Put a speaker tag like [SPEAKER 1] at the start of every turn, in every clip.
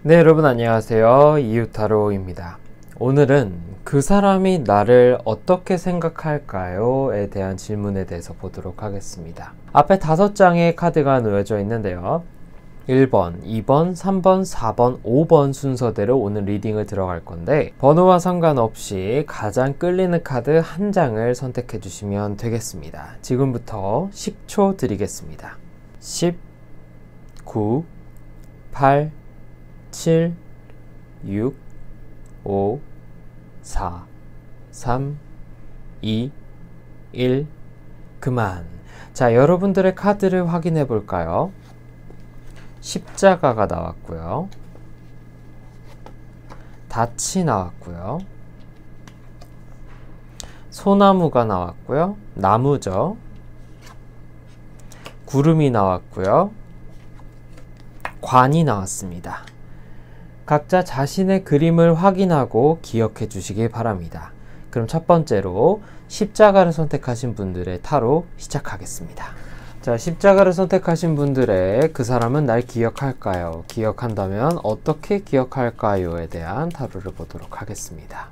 [SPEAKER 1] 네, 여러분 안녕하세요. 이유타로입니다. 오늘은 그 사람이 나를 어떻게 생각할까요? 에 대한 질문에 대해서 보도록 하겠습니다. 앞에 5장의 카드가 놓여져 있는데요. 1번, 2번, 3번, 4번, 5번 순서대로 오늘 리딩을 들어갈 건데 번호와 상관없이 가장 끌리는 카드 한 장을 선택해 주시면 되겠습니다. 지금부터 10초 드리겠습니다. 10, 9, 8, 7, 6, 5, 4, 3, 2, 1, 그만. 자, 여러분들의 카드를 확인해 볼까요? 십자가가 나왔고요. 닻이 나왔고요. 소나무가 나왔고요. 나무죠. 구름이 나왔고요. 관이 나왔습니다. 각자 자신의 그림을 확인하고 기억해 주시기 바랍니다. 그럼 첫 번째로 십자가를 선택하신 분들의 타로 시작하겠습니다. 자, 십자가를 선택하신 분들의 그 사람은 날 기억할까요? 기억한다면 어떻게 기억할까요?에 대한 타로를 보도록 하겠습니다.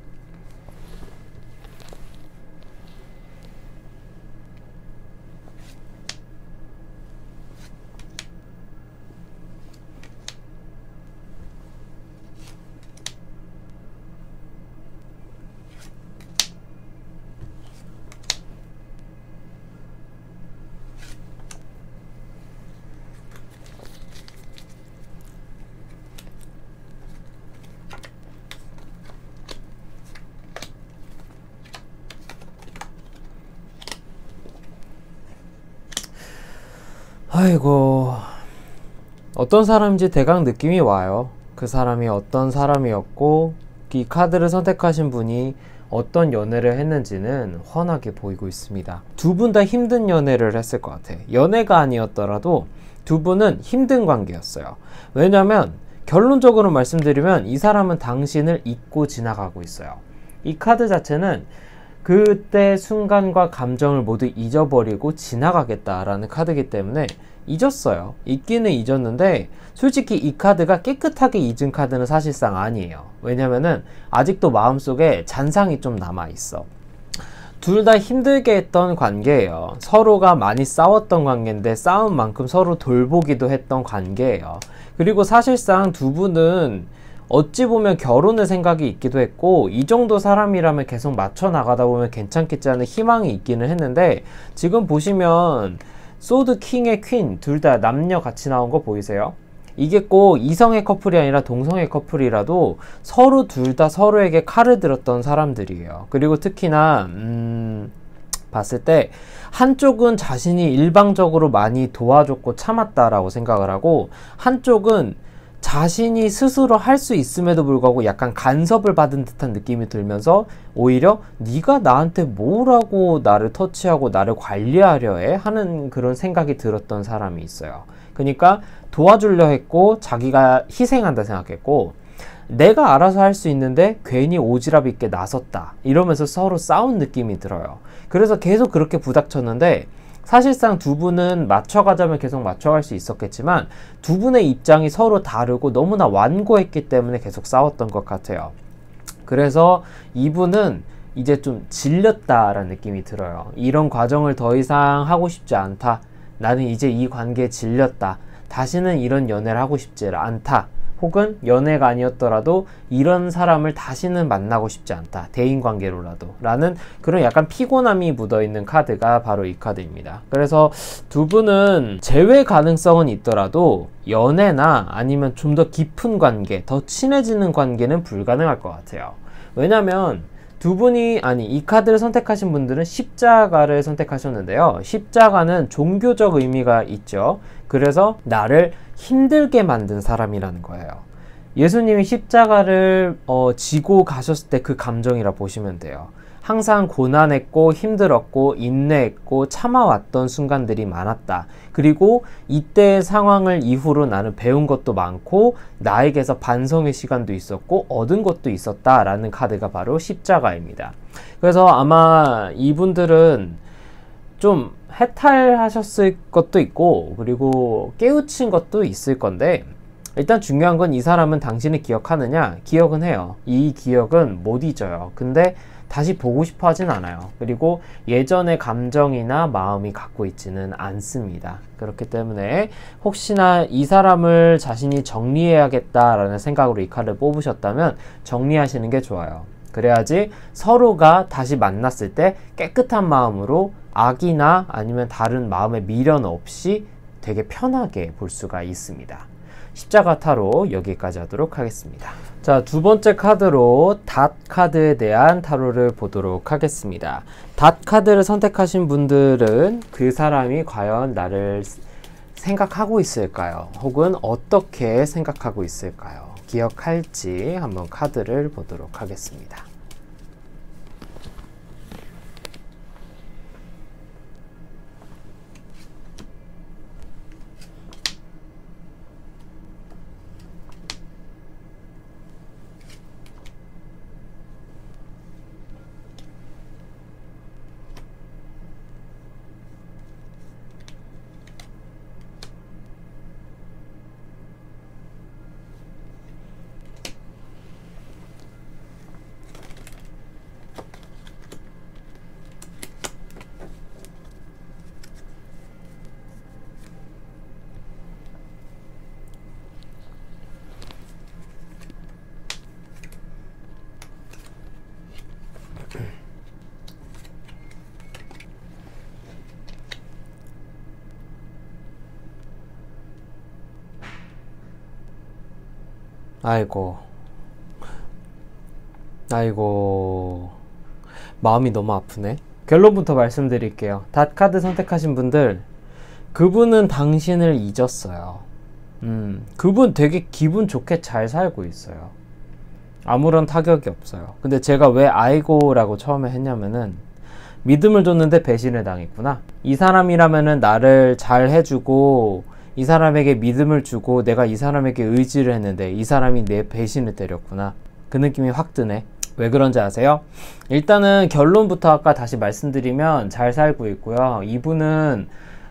[SPEAKER 1] 아이고, 어떤 사람인지 대강 느낌이 와요. 그 사람이 어떤 사람이었고 이 카드를 선택하신 분이 어떤 연애를 했는지는 훤하게 보이고 있습니다. 두 분 다 힘든 연애를 했을 것 같아. 연애가 아니었더라도 두 분은 힘든 관계였어요. 왜냐면 결론적으로 말씀드리면 이 사람은 당신을 잊고 지나가고 있어요. 이 카드 자체는 그때 순간과 감정을 모두 잊어버리고 지나가겠다라는 카드이기 때문에 잊었어요. 잊기는 잊었는데 솔직히 이 카드가 깨끗하게 잊은 카드는 사실상 아니에요. 왜냐면은 아직도 마음속에 잔상이 좀 남아있어. 둘 다 힘들게 했던 관계예요. 서로가 많이 싸웠던 관계인데 싸운 만큼 서로 돌보기도 했던 관계예요. 그리고 사실상 두 분은 어찌 보면 결혼의 생각이 있기도 했고 이 정도 사람이라면 계속 맞춰 나가다 보면 괜찮겠지 하는 희망이 있기는 했는데 지금 보시면 소드 킹의 퀸 둘 다 남녀 같이 나온 거 보이세요? 이게 꼭 이성의 커플이 아니라 동성의 커플이라도 서로 둘 다 서로에게 칼을 들었던 사람들이에요. 그리고 특히나 봤을 때 한쪽은 자신이 일방적으로 많이 도와줬고 참았다라고 생각을 하고 한쪽은 자신이 스스로 할 수 있음에도 불구하고 약간 간섭을 받은 듯한 느낌이 들면서 오히려 네가 나한테 뭐라고 나를 터치하고 나를 관리하려 해? 하는 그런 생각이 들었던 사람이 있어요. 그러니까 도와주려 했고 자기가 희생한다 생각했고 내가 알아서 할 수 있는데 괜히 오지랖 있게 나섰다 이러면서 서로 싸운 느낌이 들어요. 그래서 계속 그렇게 부닥쳤는데 사실상 두 분은 맞춰가자면 계속 맞춰갈 수 있었겠지만 두 분의 입장이 서로 다르고 너무나 완고했기 때문에 계속 싸웠던 것 같아요. 그래서 이분은 이제 좀 질렸다라는 느낌이 들어요. 이런 과정을 더 이상 하고 싶지 않다. 나는 이제 이 관계에 질렸다. 다시는 이런 연애를 하고 싶지 않다. 혹은 연애가 아니었더라도 이런 사람을 다시는 만나고 싶지 않다. 대인관계로라도 라는 그런 약간 피곤함이 묻어있는 카드가 바로 이 카드입니다. 그래서 두 분은 재회 가능성은 있더라도 연애나 아니면 좀 더 깊은 관계, 더 친해지는 관계는 불가능할 것 같아요. 왜냐면 두 분이 이 카드를 선택하신 분들은 십자가를 선택하셨는데요. 십자가는 종교적 의미가 있죠. 그래서 나를 힘들게 만든 사람이라는 거예요. 예수님이 십자가를 지고 가셨을 때 그 감정이라 보시면 돼요. 항상 고난했고 힘들었고 인내했고 참아왔던 순간들이 많았다. 그리고 이때의 상황을 이후로 나는 배운 것도 많고 나에게서 반성의 시간도 있었고 얻은 것도 있었다라는 카드가 바로 십자가입니다. 그래서 아마 이분들은 좀 해탈하셨을 것도 있고 그리고 깨우친 것도 있을 건데 일단 중요한 건 이 사람은 당신을 기억하느냐? 기억은 해요. 이 기억은 못 잊어요. 근데 다시 보고 싶어 하진 않아요. 그리고 예전의 감정이나 마음이 갖고 있지는 않습니다. 그렇기 때문에 혹시나 이 사람을 자신이 정리해야겠다라는 생각으로 이 카드를 뽑으셨다면 정리하시는 게 좋아요. 그래야지 서로가 다시 만났을 때 깨끗한 마음으로 악이나 아니면 다른 마음의 미련 없이 되게 편하게 볼 수가 있습니다. 십자가 타로 여기까지 하도록 하겠습니다. 자, 두 번째 카드로 닷 카드에 대한 타로를 보도록 하겠습니다. 닷 카드를 선택하신 분들은 그 사람이 과연 나를 생각하고 있을까요? 혹은 어떻게 생각하고 있을까요? 기억할지 한번 카드를 보도록 하겠습니다. 아이고 마음이 너무 아프네. 결론부터 말씀드릴게요. 닷 카드 선택하신 분들, 그분은 당신을 잊었어요. 그분 되게 기분 좋게 잘 살고 있어요. 아무런 타격이 없어요. 근데 제가 왜 아이고라고 처음에 했냐면은 믿음을 줬는데 배신을 당했구나. 이 사람이라면은 나를 잘 해주고 이 사람에게 믿음을 주고 내가 이 사람에게 의지를 했는데 이 사람이 내 배신을 때렸구나. 그 느낌이 확 드네. 왜 그런지 아세요? 일단은 결론부터 아까 다시 말씀드리면 잘 살고 있고요. 이분은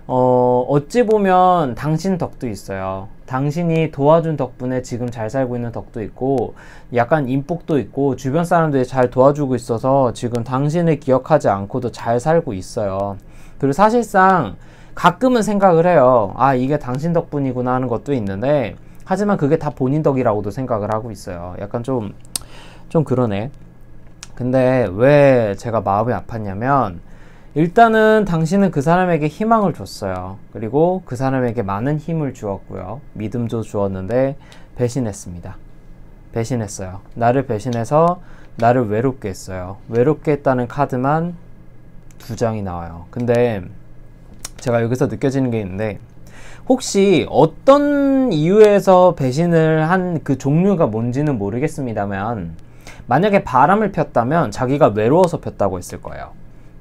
[SPEAKER 1] 어찌 보면 당신 덕도 있어요. 당신이 도와준 덕분에 지금 잘 살고 있는 덕도 있고 약간 인복도 있고 주변 사람들이 잘 도와주고 있어서 지금 당신을 기억하지 않고도 잘 살고 있어요. 그리고 사실상 가끔은 생각을 해요. 아, 이게 당신 덕분이구나 하는 것도 있는데 하지만 그게 다 본인 덕이라고도 생각을 하고 있어요. 약간 좀 그러네. 근데 왜 제가 마음이 아팠냐면 일단은 당신은 그 사람에게 희망을 줬어요. 그리고 그 사람에게 많은 힘을 주었고요. 믿음도 주었는데 배신했습니다. 배신했어요. 나를 배신해서 나를 외롭게 했어요. 외롭게 했다는 카드만 2장이 나와요. 근데 제가 여기서 느껴지는 게 있는데 혹시 어떤 이유에서 배신을 한 그 종류가 뭔지는 모르겠습니다만 만약에 바람을 폈다면 자기가 외로워서 폈다고 했을 거예요.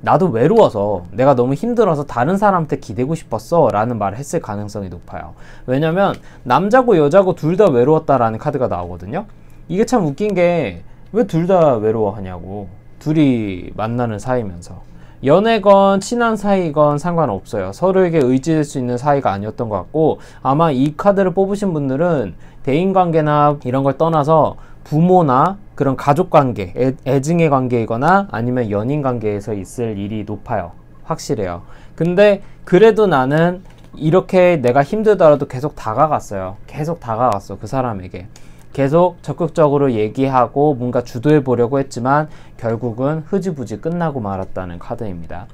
[SPEAKER 1] 나도 외로워서 내가 너무 힘들어서 다른 사람한테 기대고 싶었어 라는 말을 했을 가능성이 높아요. 왜냐면 남자고 여자고 둘 다 외로웠다라는 카드가 나오거든요. 이게 참 웃긴 게 왜 둘 다 외로워하냐고. 둘이 만나는 사이면서 연애건 친한 사이건 상관없어요. 서로에게 의지할 수 있는 사이가 아니었던 것 같고 아마 이 카드를 뽑으신 분들은 대인관계나 이런 걸 떠나서 부모나 그런 가족관계, 애증의 관계이거나 아니면 연인관계에서 있을 일이 높아요. 확실해요. 근데 그래도 나는 이렇게 내가 힘들더라도 계속 다가갔어요. 계속 다가갔어. 그 사람에게. 계속 적극적으로 얘기하고 뭔가 주도해 보려고 했지만 결국은 흐지부지 끝나고 말았다는 카드입니다.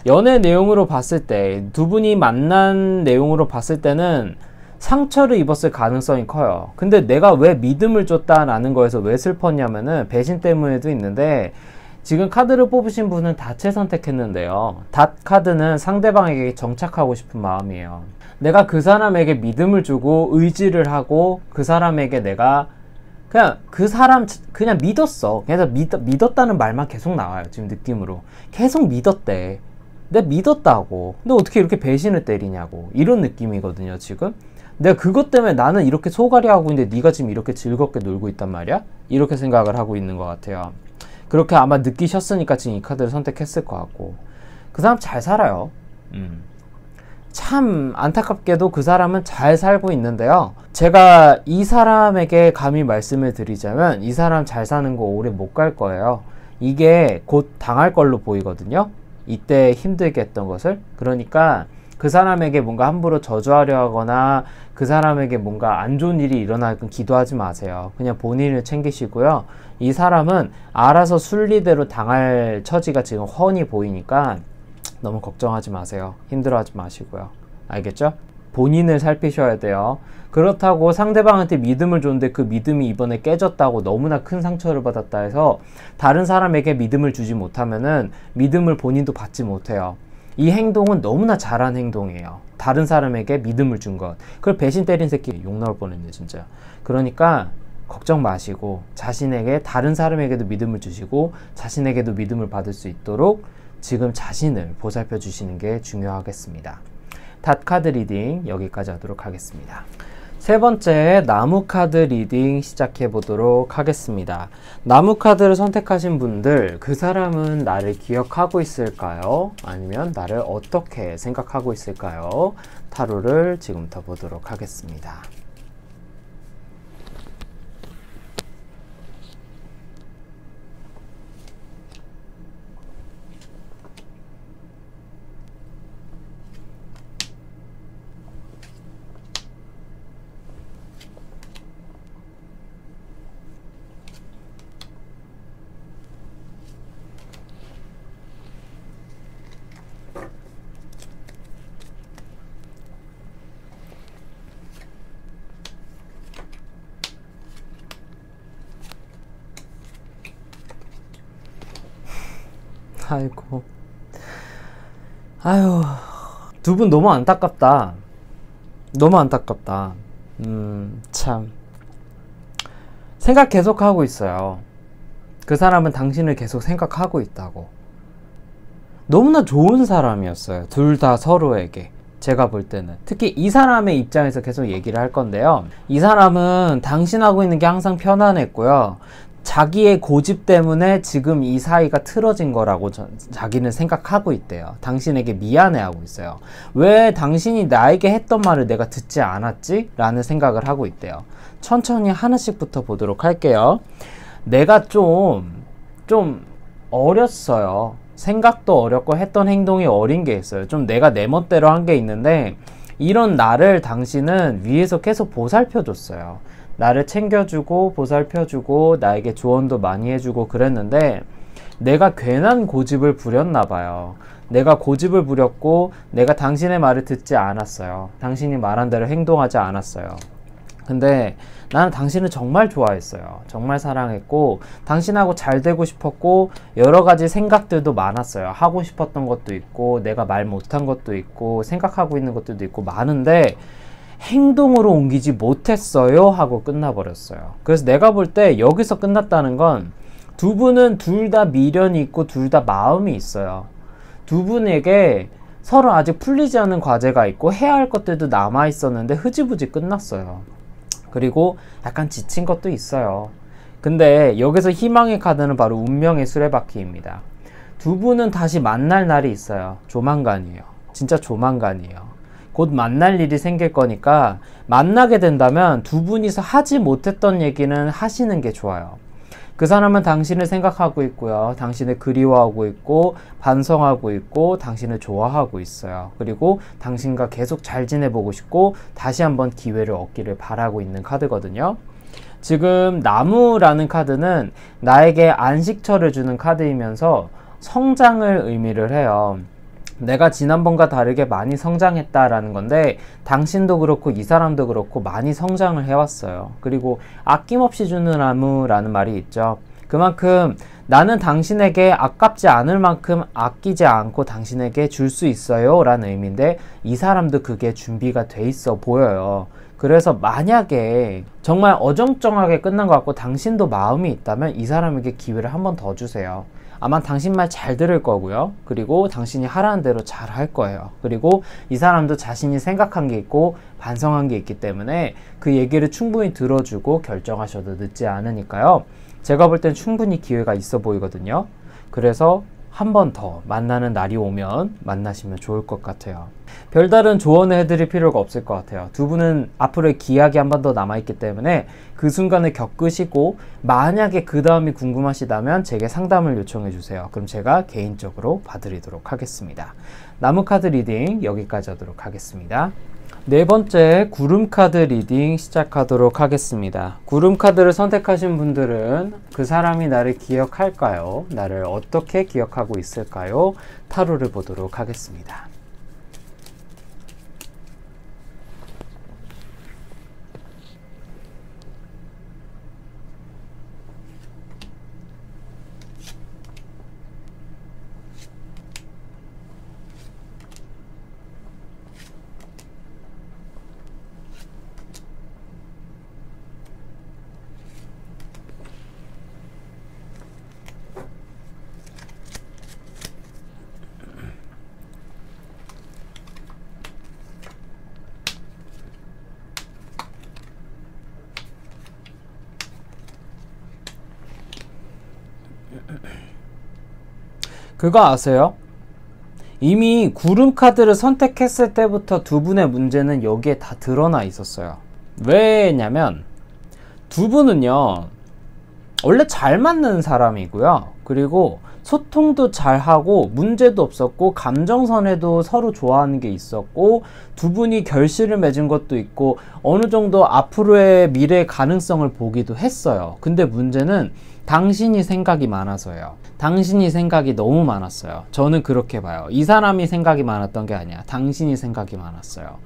[SPEAKER 1] 연애 내용으로 봤을 때, 두 분이 만난 내용으로 봤을 때는 상처를 입었을 가능성이 커요. 근데 내가 왜 믿음을 줬다라는 거에서 왜 슬펐냐면은 배신 때문에도 있는데 지금 카드를 뽑으신 분은 닷을 선택했는데요. 닷 카드는 상대방에게 정착하고 싶은 마음이에요. 내가 그 사람에게 믿음을 주고 의지를 하고 그 사람에게 내가 그냥 그 사람 그냥 믿었어. 그래서 믿었다는 말만 계속 나와요. 지금 느낌으로. 계속 믿었대. 내가 믿었다고. 근데 어떻게 이렇게 배신을 때리냐고. 이런 느낌이거든요, 지금. 내가 그것 때문에 나는 이렇게 소갈이 하고 있는데 네가 지금 이렇게 즐겁게 놀고 있단 말이야? 이렇게 생각을 하고 있는 것 같아요. 그렇게 아마 느끼셨으니까 지금 이 카드를 선택했을 것 같고. 그 사람 잘 살아요. 참 안타깝게도 그 사람은 잘 살고 있는데요. 제가 이 사람에게 감히 말씀을 드리자면 이 사람 잘 사는 거 오래 못 갈 거예요. 이게 곧 당할 걸로 보이거든요. 이때 힘들게 했던 것을. 그러니까 그 사람에게 뭔가 함부로 저주하려 하거나 그 사람에게 뭔가 안 좋은 일이 일어나건 기도하지 마세요. 그냥 본인을 챙기시고요. 이 사람은 알아서 순리대로 당할 처지가 지금 훤히 보이니까 너무 걱정하지 마세요. 힘들어하지 마시고요. 알겠죠? 본인을 살피셔야 돼요. 그렇다고 상대방한테 믿음을 줬는데 그 믿음이 이번에 깨졌다고 너무나 큰 상처를 받았다 해서 다른 사람에게 믿음을 주지 못하면은 믿음을 본인도 받지 못해요. 이 행동은 너무나 잘한 행동이에요. 다른 사람에게 믿음을 준 것. 그걸 배신 때린 새끼 욕 나올 뻔했네 진짜. 그러니까 걱정 마시고 자신에게 다른 사람에게도 믿음을 주시고 자신에게도 믿음을 받을 수 있도록 지금 자신을 보살펴 주시는 게 중요하겠습니다. 닷카드 리딩 여기까지 하도록 하겠습니다. 세 번째 나무 카드 리딩 시작해 보도록 하겠습니다. 나무 카드를 선택하신 분들, 그 사람은 나를 기억하고 있을까요? 아니면 나를 어떻게 생각하고 있을까요? 타로를 지금부터 보도록 하겠습니다. 아이고, 아유, 두 분 너무 안타깝다. 너무 안타깝다. 참. 생각 계속 하고 있어요. 그 사람은 당신을 계속 생각하고 있다고. 너무나 좋은 사람이었어요. 둘 다 서로에게. 제가 볼 때는. 특히 이 사람의 입장에서 계속 얘기를 할 건데요. 이 사람은 당신하고 있는 게 항상 편안했고요. 자기의 고집 때문에 지금 이 사이가 틀어진 거라고 자기는 생각하고 있대요. 당신에게 미안해하고 있어요. 왜 당신이 나에게 했던 말을 내가 듣지 않았지? 라는 생각을 하고 있대요. 천천히 하나씩부터 보도록 할게요. 내가 좀 어렸어요. 생각도 어렸고 했던 행동이 어린 게 있어요. 좀 내가 내 멋대로 한 게 있는데 이런 나를 당신은 위에서 계속 보살펴줬어요. 나를 챙겨주고 보살펴주고 나에게 조언도 많이 해주고 그랬는데 내가 괜한 고집을 부렸나 봐요. 내가 고집을 부렸고 내가 당신의 말을 듣지 않았어요. 당신이 말한 대로 행동하지 않았어요. 근데 나는 당신을 정말 좋아했어요. 정말 사랑했고 당신하고 잘 되고 싶었고 여러 가지 생각들도 많았어요. 하고 싶었던 것도 있고 내가 말 못한 것도 있고 생각하고 있는 것들도 있고 많은데 행동으로 옮기지 못했어요 하고 끝나버렸어요. 그래서 내가 볼 때 여기서 끝났다는 건 두 분은 둘 다 미련이 있고 둘 다 마음이 있어요. 두 분에게 서로 아직 풀리지 않은 과제가 있고 해야 할 것들도 남아 있었는데 흐지부지 끝났어요. 그리고 약간 지친 것도 있어요. 근데 여기서 희망의 카드는 바로 운명의 수레바퀴입니다. 두 분은 다시 만날 날이 있어요. 조만간이에요. 진짜 조만간이에요. 곧 만날 일이 생길 거니까 만나게 된다면 두 분이서 하지 못했던 얘기는 하시는 게 좋아요. 그 사람은 당신을 생각하고 있고요. 당신을 그리워하고 있고 반성하고 있고 당신을 좋아하고 있어요. 그리고 당신과 계속 잘 지내보고 싶고 다시 한번 기회를 얻기를 바라고 있는 카드거든요. 지금 나무라는 카드는 나에게 안식처를 주는 카드이면서 성장을 의미를 해요. 내가 지난번과 다르게 많이 성장했다라는 건데 당신도 그렇고 이 사람도 그렇고 많이 성장을 해왔어요. 그리고 아낌없이 주는 나무라는 말이 있죠. 그만큼 나는 당신에게 아깝지 않을 만큼 아끼지 않고 당신에게 줄 수 있어요 라는 의미인데 이 사람도 그게 준비가 돼 있어 보여요. 그래서 만약에 정말 어정쩡하게 끝난 것 같고 당신도 마음이 있다면 이 사람에게 기회를 한 번 더 주세요. 아마 당신 말 잘 들을 거고요. 그리고 당신이 하라는 대로 잘 할 거예요. 그리고 이 사람도 자신이 생각한 게 있고 반성한 게 있기 때문에 그 얘기를 충분히 들어주고 결정하셔도 늦지 않으니까요. 제가 볼 땐 충분히 기회가 있어 보이거든요. 그래서 한 번 더 만나는 날이 오면 만나시면 좋을 것 같아요. 별다른 조언을 해드릴 필요가 없을 것 같아요. 두 분은 앞으로의 기약이 한 번 더 남아있기 때문에 그 순간을 겪으시고 만약에 그 다음이 궁금하시다면 제게 상담을 요청해 주세요. 그럼 제가 개인적으로 봐드리도록 하겠습니다. 나무카드 리딩 여기까지 하도록 하겠습니다. 네 번째 구름카드 리딩 시작하도록 하겠습니다. 구름카드를 선택하신 분들은 그 사람이 나를 기억할까요? 나를 어떻게 기억하고 있을까요? 타로를 보도록 하겠습니다. 그거 아세요? 이미 구름카드를 선택했을 때부터 두 분의 문제는 여기에 다 드러나 있었어요. 왜냐면 두 분은요 원래 잘 맞는 사람이고요, 그리고 소통도 잘하고 문제도 없었고 감정선에도 서로 좋아하는 게 있었고 두 분이 결실을 맺은 것도 있고 어느 정도 앞으로의 미래 가능성을 보기도 했어요. 근데 문제는 당신이 생각이 많아서예요. 당신이 생각이 너무 많았어요. 저는 그렇게 봐요. 이 사람이 생각이 많았던 게 아니야. 당신이 생각이 많았어요.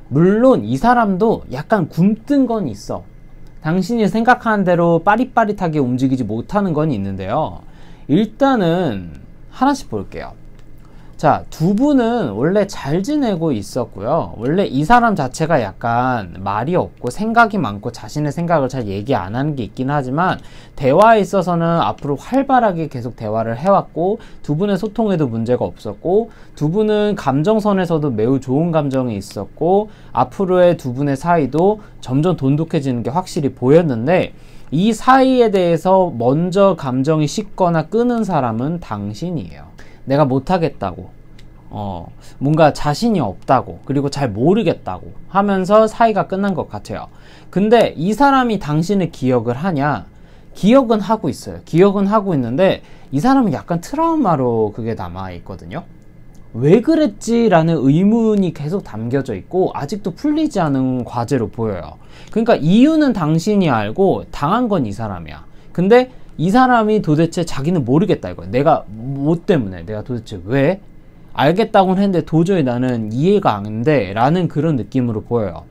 [SPEAKER 1] 물론 이 사람도 약간 굼뜬 건 있어. 당신이 생각하는 대로 빠릿빠릿하게 움직이지 못하는 건 있는데요. 일단은 하나씩 볼게요. 자, 두 분은 원래 잘 지내고 있었고요. 원래 이 사람 자체가 약간 말이 없고 생각이 많고 자신의 생각을 잘 얘기 안 하는 게 있긴 하지만 대화에 있어서는 앞으로 활발하게 계속 대화를 해왔고 두 분의 소통에도 문제가 없었고 두 분은 감정선에서도 매우 좋은 감정이 있었고 앞으로의 두 분의 사이도 점점 돈독해지는 게 확실히 보였는데 이 사이에 대해서 먼저 감정이 식거나 끄는 사람은 당신이에요. 내가 못하겠다고, 뭔가 자신이 없다고, 그리고 잘 모르겠다고 하면서 사이가 끝난 것 같아요. 근데 이 사람이 당신을 기억을 하냐? 기억은 하고 있어요. 기억은 하고 있는데 이 사람은 약간 트라우마로 그게 남아있거든요. 왜 그랬지? 라는 의문이 계속 담겨져 있고 아직도 풀리지 않은 과제로 보여요. 그러니까 이유는 당신이 알고 당한 건 이 사람이야. 근데 이 사람이 도대체 자기는 모르겠다 이거야. 내가 뭐 때문에, 내가 도대체 왜? 알겠다고는 했는데 도저히 나는 이해가 안 돼 라는 그런 느낌으로 보여요.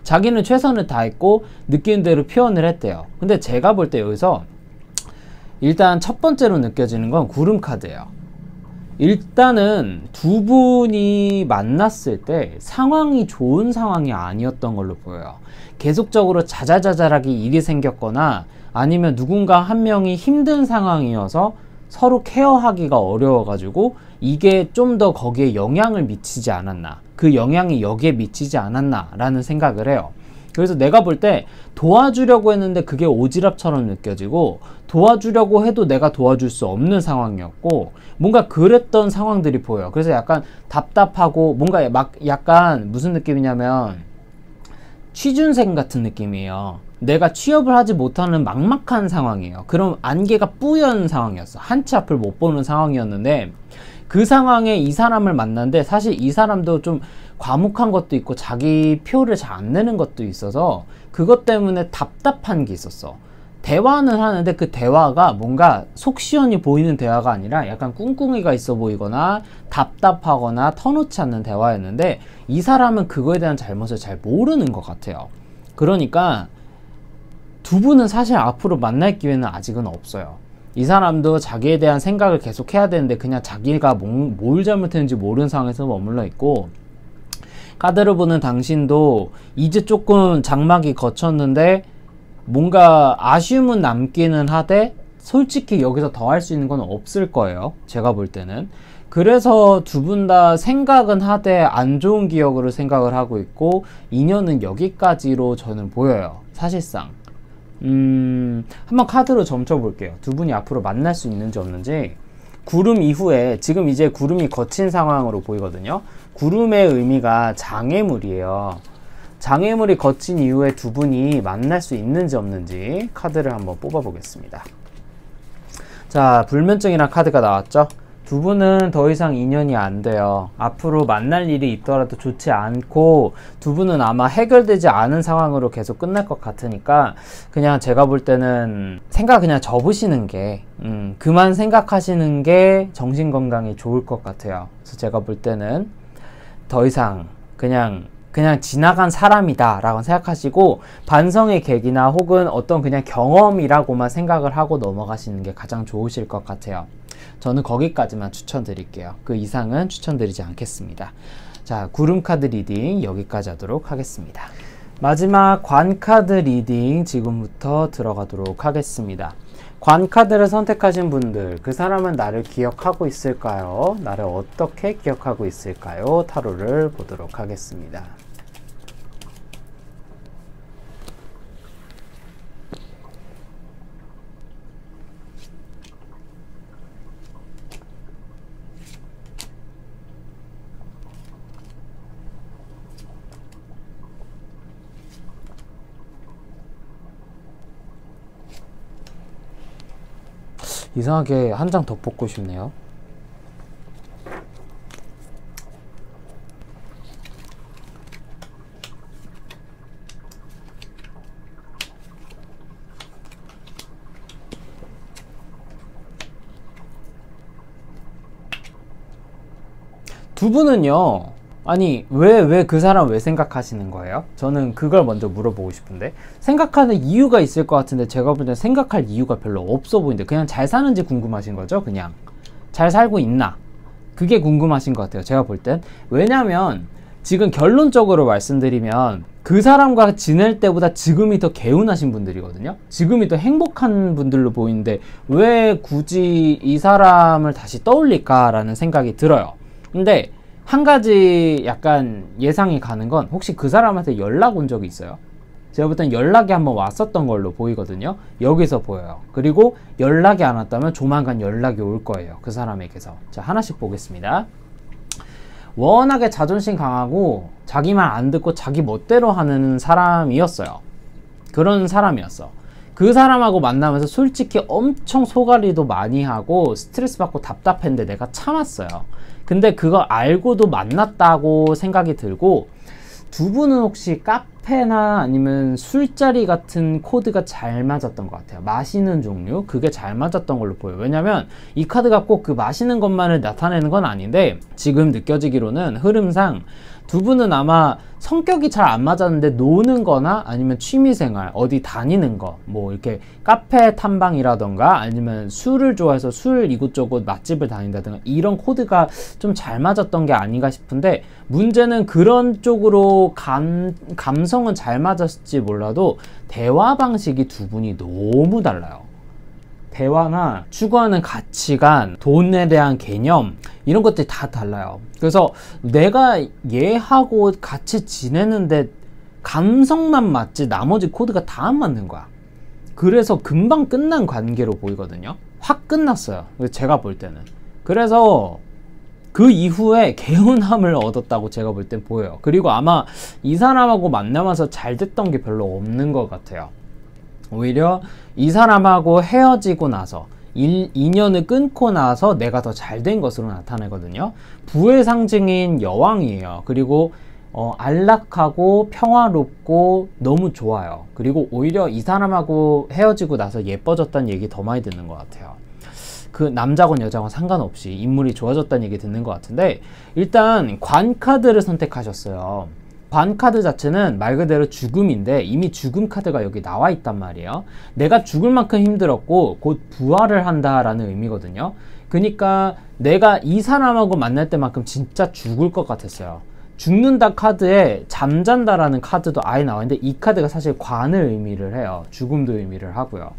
[SPEAKER 1] 자기는 최선을 다했고 느끼는 대로 표현을 했대요. 근데 제가 볼 때 여기서 일단 첫 번째로 느껴지는 건 구름카드예요. 일단은 두 분이 만났을 때 상황이 좋은 상황이 아니었던 걸로 보여요. 계속적으로 자잘자잘하게 일이 생겼거나 아니면 누군가 한 명이 힘든 상황이어서 서로 케어하기가 어려워가지고 이게 좀 더 거기에 영향을 미치지 않았나, 그 영향이 여기에 미치지 않았나 라는 생각을 해요. 그래서 내가 볼 때 도와주려고 했는데 그게 오지랖처럼 느껴지고 도와주려고 해도 내가 도와줄 수 없는 상황이었고 뭔가 그랬던 상황들이 보여요. 그래서 약간 답답하고 뭔가 막 약간 무슨 느낌이냐면 취준생 같은 느낌이에요. 내가 취업을 하지 못하는 막막한 상황이에요. 그럼 안개가 뿌연 상황이었어. 한치 앞을 못 보는 상황이었는데 그 상황에 이 사람을 만났는데 사실 이 사람도 좀 과묵한 것도 있고 자기 표를 잘 안 내는 것도 있어서 그것 때문에 답답한 게 있었어. 대화는 하는데 그 대화가 뭔가 속 시원히 보이는 대화가 아니라 약간 꿍꿍이가 있어 보이거나 답답하거나 터놓지 않는 대화였는데 이 사람은 그거에 대한 잘못을 잘 모르는 것 같아요. 그러니까 두 분은 사실 앞으로 만날 기회는 아직은 없어요. 이 사람도 자기에 대한 생각을 계속 해야 되는데 그냥 자기가 뭘 잘못했는지 모르는 상황에서 머물러 있고 카드를 보는 당신도 이제 조금 장막이 거쳤는데 뭔가 아쉬움은 남기는 하되 솔직히 여기서 더 할 수 있는 건 없을 거예요. 제가 볼 때는. 그래서 두 분 다 생각은 하되 안 좋은 기억으로 생각을 하고 있고 인연은 여기까지로 저는 보여요. 사실상. 한번 카드로 점쳐볼게요. 두 분이 앞으로 만날 수 있는지 없는지. 구름 이후에 지금 이제 구름이 거친 상황으로 보이거든요. 구름의 의미가 장애물이에요. 장애물이 거친 이후에 두 분이 만날 수 있는지 없는지 카드를 한번 뽑아 보겠습니다. 자, 불면증이란 카드가 나왔죠. 두 분은 더 이상 인연이 안 돼요. 앞으로 만날 일이 있더라도 좋지 않고 두 분은 아마 해결되지 않은 상황으로 계속 끝날 것 같으니까 그냥 제가 볼 때는 생각 그냥 접으시는 게 그만 생각하시는 게 정신건강에 좋을 것 같아요. 그래서 제가 볼 때는 더 이상 그냥 지나간 사람이다 라고 생각하시고 반성의 계기나 혹은 어떤 그냥 경험이라고만 생각을 하고 넘어가시는 게 가장 좋으실 것 같아요. 저는 거기까지만 추천드릴게요. 그 이상은 추천드리지 않겠습니다. 자, 구름 카드 리딩 여기까지 하도록 하겠습니다. 마지막 관 카드 리딩 지금부터 들어가도록 하겠습니다. 관 카드를 선택하신 분들, 그 사람은 나를 기억하고 있을까요? 나를 어떻게 기억하고 있을까요? 타로를 보도록 하겠습니다. 이상하게 한 장 더 뽑고 싶네요. 두 분은요, 아니 왜 그 사람 왜 생각하시는 거예요? 저는 그걸 먼저 물어보고 싶은데, 생각하는 이유가 있을 것 같은데 제가 볼 때 생각할 이유가 별로 없어 보이는데 그냥 잘 사는지 궁금하신 거죠? 그냥 잘 살고 있나? 그게 궁금하신 것 같아요, 제가 볼 땐. 왜냐면 지금 결론적으로 말씀드리면 그 사람과 지낼 때보다 지금이 더 개운하신 분들이거든요. 지금이 더 행복한 분들로 보이는데 왜 굳이 이 사람을 다시 떠올릴까라는 생각이 들어요. 근데 한 가지 약간 예상이 가는 건, 혹시 그 사람한테 연락 온 적이 있어요? 제가 볼 땐 연락이 한번 왔었던 걸로 보이거든요. 여기서 보여요. 그리고 연락이 안 왔다면 조만간 연락이 올 거예요, 그 사람에게서. 자, 하나씩 보겠습니다. 워낙에 자존심 강하고 자기 말 안 듣고 자기 멋대로 하는 사람이었어요. 그런 사람이었어. 그 사람하고 만나면서 솔직히 엄청 소갈이도 많이 하고 스트레스 받고 답답했는데 내가 참았어요. 근데 그거 알고도 만났다고 생각이 들고, 두 분은 혹시 카페나 아니면 술자리 같은 코드가 잘 맞았던 것 같아요. 마시는 종류, 그게 잘 맞았던 걸로 보여요. 왜냐면 이 카드가 꼭 그 마시는 것만을 나타내는 건 아닌데, 지금 느껴지기로는 흐름상 두 분은 아마 성격이 잘 안 맞았는데 노는 거나 아니면 취미생활, 어디 다니는 거, 뭐 이렇게 카페 탐방이라던가 아니면 술을 좋아해서 술 이곳저곳 맛집을 다닌다든가 이런 코드가 좀 잘 맞았던 게 아닌가 싶은데, 문제는 그런 쪽으로 감성은 잘 맞았을지 몰라도 대화 방식이 두 분이 너무 달라요. 대화나 추구하는 가치관, 돈에 대한 개념, 이런 것들이 다 달라요. 그래서 내가 얘하고 같이 지내는데 감성만 맞지 나머지 코드가 다 안 맞는 거야. 그래서 금방 끝난 관계로 보이거든요. 확 끝났어요, 제가 볼 때는. 그래서 그 이후에 개운함을 얻었다고 제가 볼 땐 보여요. 그리고 아마 이 사람하고 만나면서 잘 됐던 게 별로 없는 것 같아요. 오히려 이 사람하고 헤어지고 나서 인연을 끊고 나서 내가 더 잘 된 것으로 나타내거든요. 부의 상징인 여왕이에요. 그리고 안락하고 평화롭고 너무 좋아요. 그리고 오히려 이 사람하고 헤어지고 나서 예뻐졌다는 얘기 더 많이 듣는 것 같아요. 그 남자건 여자건 상관없이 인물이 좋아졌다는 얘기 듣는 것 같은데, 일단 관 카드를 선택하셨어요. 관 카드 자체는 말 그대로 죽음인데 이미 죽음 카드가 여기 나와 있단 말이에요. 내가 죽을 만큼 힘들었고 곧 부활을 한다라는 의미거든요. 그러니까 내가 이 사람하고 만날 때만큼 진짜 죽을 것 같았어요. 죽는다 카드에 잠잔다라는 카드도 아예 나와 있는데, 이 카드가 사실 관을 의미를 해요. 죽음도 의미를 하고요.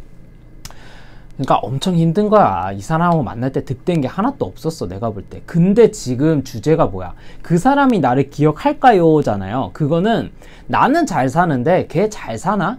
[SPEAKER 1] 그러니까 엄청 힘든 거야. 이 사람하고 만날 때 득된 게 하나도 없었어, 내가 볼 때. 근데 지금 주제가 뭐야? 그 사람이 나를 기억할까요? 잖아요. 그거는 나는 잘 사는데 걔 잘 사나?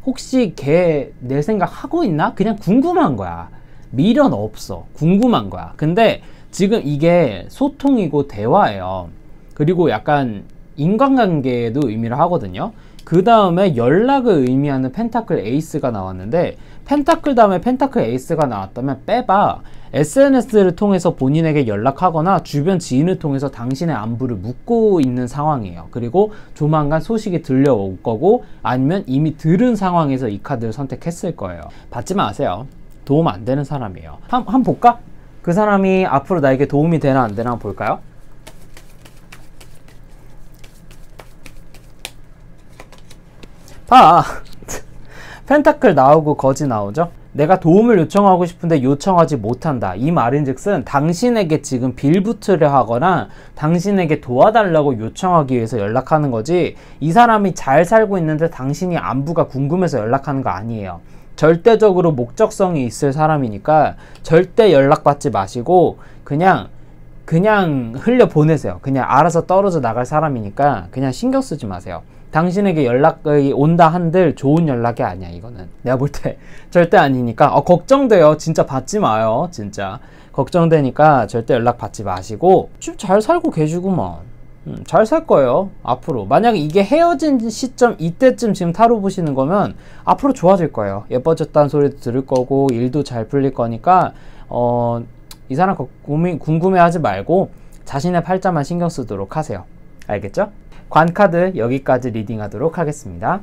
[SPEAKER 1] 혹시 걔 내 생각 하고 있나? 그냥 궁금한 거야. 미련 없어. 궁금한 거야. 근데 지금 이게 소통이고 대화예요. 그리고 약간 인간관계에도 의미를 하거든요. 그 다음에 연락을 의미하는 펜타클 에이스가 나왔는데, 펜타클 다음에 펜타클 에이스가 나왔다면 빼봐. SNS를 통해서 본인에게 연락하거나 주변 지인을 통해서 당신의 안부를 묻고 있는 상황이에요. 그리고 조만간 소식이 들려올 거고, 아니면 이미 들은 상황에서 이 카드를 선택했을 거예요. 받지 마세요. 도움 안 되는 사람이에요. 한번 볼까? 그 사람이 앞으로 나에게 도움이 되나 안 되나 한번 볼까요? 봐. 펜타클 나오고 거지 나오죠? 내가 도움을 요청하고 싶은데 요청하지 못한다. 이 말인즉슨 당신에게 지금 빌붙으려 하거나 당신에게 도와달라고 요청하기 위해서 연락하는 거지, 이 사람이 잘 살고 있는데 당신이 안부가 궁금해서 연락하는 거 아니에요. 절대적으로 목적성이 있을 사람이니까 절대 연락받지 마시고 그냥 흘려보내세요. 그냥 알아서 떨어져 나갈 사람이니까 그냥 신경 쓰지 마세요. 당신에게 연락이 온다 한들 좋은 연락이 아니야. 이거는 내가 볼 때 절대 아니니까 걱정돼요. 진짜 받지 마요. 진짜 걱정되니까 절대 연락 받지 마시고 좀 잘 살고 계시구먼. 잘 살 거예요. 앞으로 만약에 이게 헤어진 시점 이때쯤 지금 타로 보시는 거면 앞으로 좋아질 거예요. 예뻐졌다는 소리도 들을 거고 일도 잘 풀릴 거니까 이 사람 궁금해하지 말고 자신의 팔자만 신경 쓰도록 하세요. 알겠죠? 관카드 여기까지 리딩하도록 하겠습니다.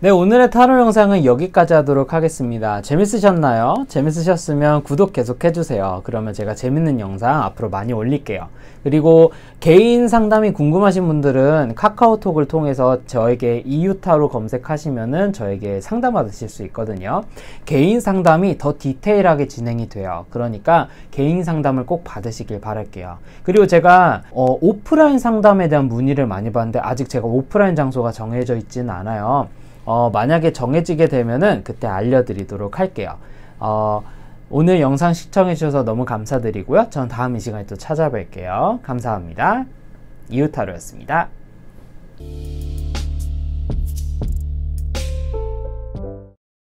[SPEAKER 1] 네, 오늘의 타로 영상은 여기까지 하도록 하겠습니다. 재밌으셨나요? 재밌으셨으면 구독 계속 해주세요. 그러면 제가 재밌는 영상 앞으로 많이 올릴게요. 그리고 개인 상담이 궁금하신 분들은 카카오톡을 통해서 저에게 이유타로 검색하시면은 저에게 상담 받으실 수 있거든요. 개인 상담이 더 디테일하게 진행이 돼요. 그러니까 개인 상담을 꼭 받으시길 바랄게요. 그리고 제가 오프라인 상담에 대한 문의를 많이 받는데 아직 제가 오프라인 장소가 정해져 있지는 않아요. 만약에 정해지게 되면은 그때 알려드리도록 할게요. 오늘 영상 시청해주셔서 너무 감사드리고요. 전 다음 이 시간에 또 찾아뵐게요. 감사합니다. 이유타로였습니다.